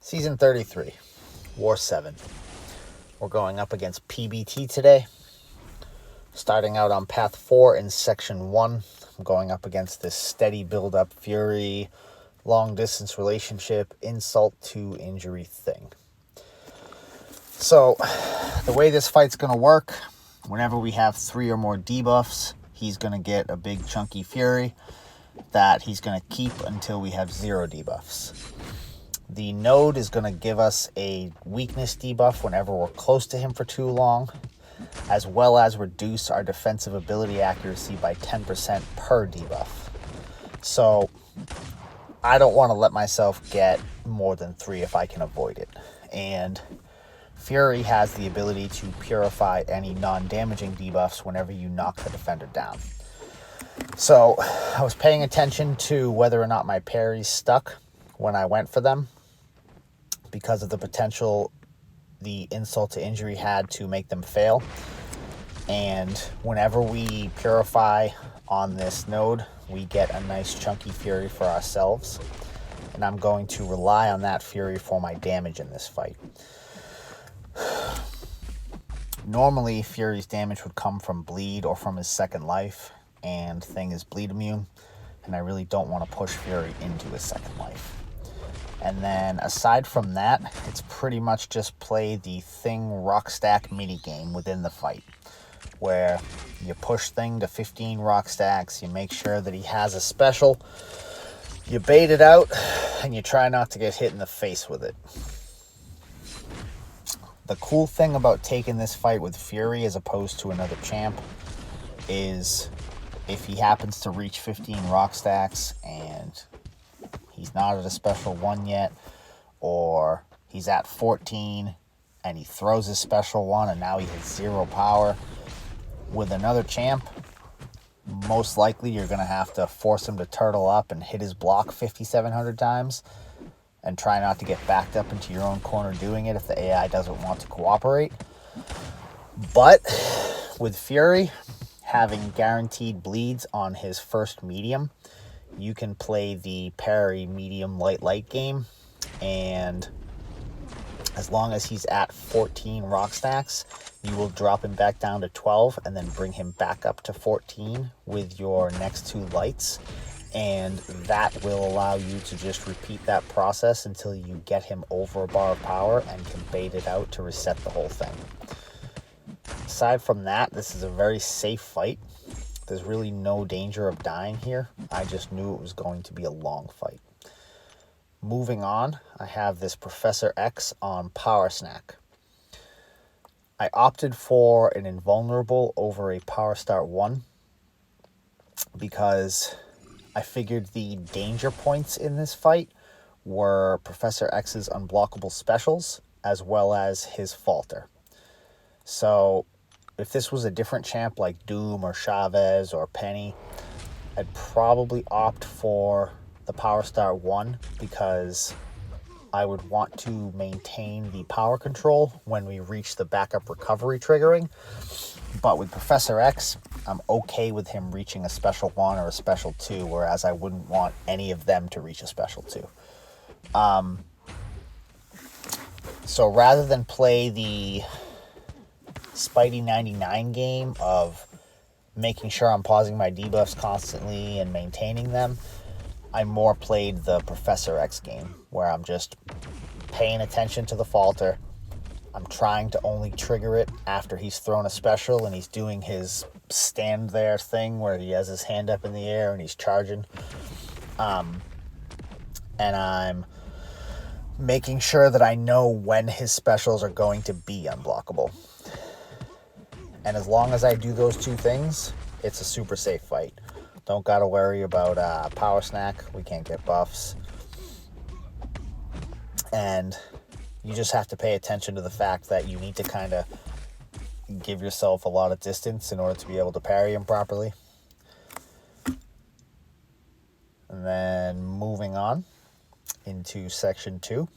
Season 33, War 7. We're going up against PBT today. Starting out on Path 4 in Section 1. I'm going up against this steady build-up fury, long-distance relationship, insult to injury thing. So, the way this fight's going to work, whenever we have 3 or more debuffs, he's going to get a big chunky fury that he's going to keep until we have 0 debuffs. The node is going to give us a weakness debuff whenever we're close to him for too long, as well as reduce our defensive ability accuracy by 10% per debuff. So I don't want to let myself get more than 3 if I can avoid it. And Fury has the ability to purify any non-damaging debuffs whenever you knock the defender down. So I was paying attention to whether or not my parries stuck when I went for them, because of the potential the insult to injury had to make them fail. And whenever we purify on this node, we get a nice chunky fury for ourselves. And I'm going to rely on that fury for my damage in this fight. Normally, Fury's damage would come from bleed or from his second life, and thing is bleed immune, and I really don't want to push Fury into his second life. And then aside from that, it's pretty much just play the Thing rock stack minigame within the fight, where you push Thing to 15 rock stacks, you make sure that he has a special, you bait it out, and you try not to get hit in the face with it. The cool thing about taking this fight with Fury as opposed to another champ is if he happens to reach 15 rock stacks and he's not at a special 1 yet, or he's at 14 and he throws his special 1 and now he has 0 power. With another champ, most likely you're going to have to force him to turtle up and hit his block 5,700 times and try not to get backed up into your own corner doing it if the AI doesn't want to cooperate. But with Fury, having guaranteed bleeds on his first medium, you can play the parry medium light game, and as long as he's at 14 rock stacks, you will drop him back down to 12 and then bring him back up to 14 with your next 2 lights, and that will allow you to just repeat that process until you get him over a bar of power and can bait it out to reset the whole thing. Aside from that, this is a very safe fight. There's really no danger of dying here. I just knew it was going to be a long fight. Moving on, I have this Professor X on Powersnack. I opted for an invulnerable over a Power Start 1 because I figured the danger points in this fight were Professor X's unblockable specials as well as his falter. So if this was a different champ like Doom or Chavez or Penny, I'd probably opt for the Power Star 1 because I would want to maintain the power control when we reach the backup recovery triggering. But with Professor X, I'm okay with him reaching a special 1 or a special 2, whereas I wouldn't want any of them to reach a special 2. So rather than play the Spidey 99 game of making sure I'm pausing my debuffs constantly and maintaining them, I more played the Professor X game, where I'm just paying attention to the falter. I'm trying to only trigger it after he's thrown a special and he's doing his stand there thing where he has his hand up in the air and he's charging. And I'm making sure that I know when his specials are going to be unblockable. And as long as I do those 2 things, it's a super safe fight. Don't gotta worry about Powersnack. We can't get buffs. And you just have to pay attention to the fact that you need to kind of give yourself a lot of distance in order to be able to parry him properly. And then moving on into Section 2,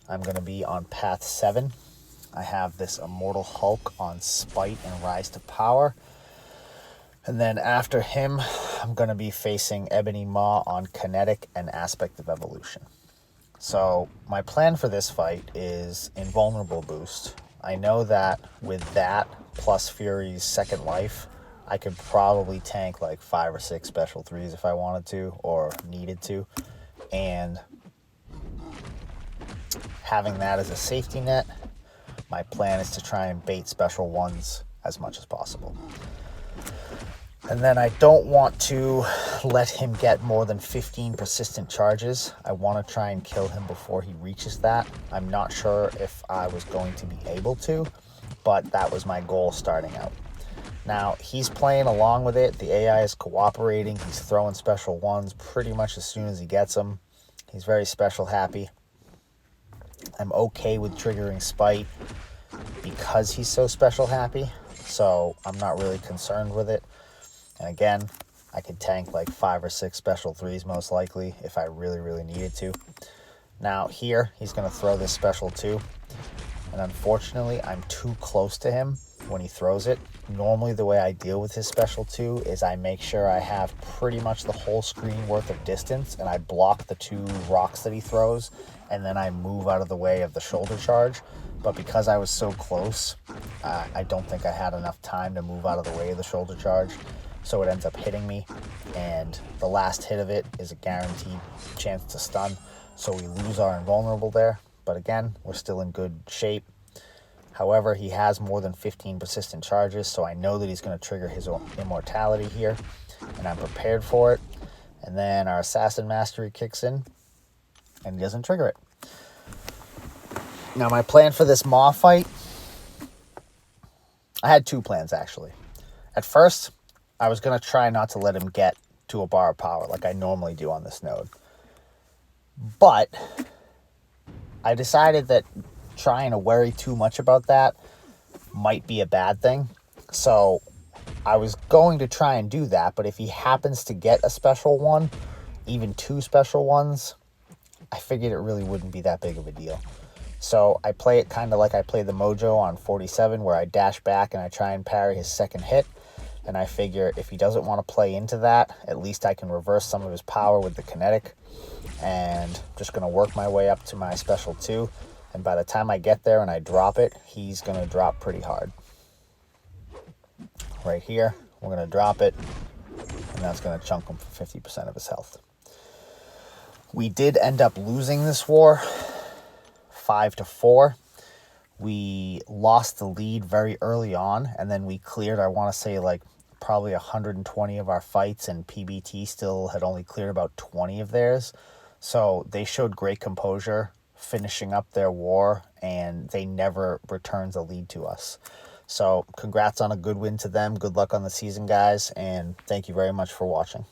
I'm going to be on Path 7. I have this Immortal Hulk on Spite and Rise to Power. And then after him, I'm going to be facing Ebony Maw on Kinetic and Aspect of Evolution. So my plan for this fight is invulnerable boost. I know that with that plus Fury's second life, I could probably tank like 5 or 6 special 3s if I wanted to or needed to. And having that as a safety net, my plan is to try and bait special 1s as much as possible. And then I don't want to let him get more than 15 persistent charges. I want to try and kill him before he reaches that. I'm not sure if I was going to be able to, but that was my goal starting out. Now, he's playing along with it. The AI is cooperating. He's throwing special 1s pretty much as soon as he gets them. He's very special happy. I'm okay with triggering Spite because he's so special happy, so I'm not really concerned with it. And again, I could tank like 5 or 6 special 3s most likely if I really, really needed to. Now here, he's going to throw this special 2. And unfortunately, I'm too close to him when he throws it. Normally, the way I deal with his special 2 is I make sure I have pretty much the whole screen worth of distance. And I block the 2 rocks that he throws. And then I move out of the way of the shoulder charge. But because I was so close, I don't think I had enough time to move out of the way of the shoulder charge. So it ends up hitting me, and the last hit of it is a guaranteed chance to stun. So we lose our invulnerable there, but again, we're still in good shape. However, he has more than 15 persistent charges, so I know that he's going to trigger his immortality here, and I'm prepared for it. And then our Assassin Mastery kicks in, and he doesn't trigger it. Now, my plan for this Maw fight, I had 2 plans, actually. At first, I was going to try not to let him get to a bar of power like I normally do on this node. But I decided that trying to worry too much about that might be a bad thing. So I was going to try and do that, but if he happens to get a special 1, even 2 special 1s, I figured it really wouldn't be that big of a deal. So I play it kind of like I play the Mojo on 47, where I dash back and I try and parry his second hit. And I figure if he doesn't want to play into that, at least I can reverse some of his power with the kinetic. And I'm just going to work my way up to my special 2. And by the time I get there and I drop it, he's going to drop pretty hard. Right here, we're going to drop it. And that's going to chunk him for 50% of his health. We did end up losing this war 5-4. We lost the lead very early on, and then we cleared, I want to say, like probably 120 of our fights, and PBT still had only cleared about 20 of theirs. So they showed great composure finishing up their war, and they never returned the lead to us. So congrats on a good win to them. Good luck on the season, guys, and thank you very much for watching.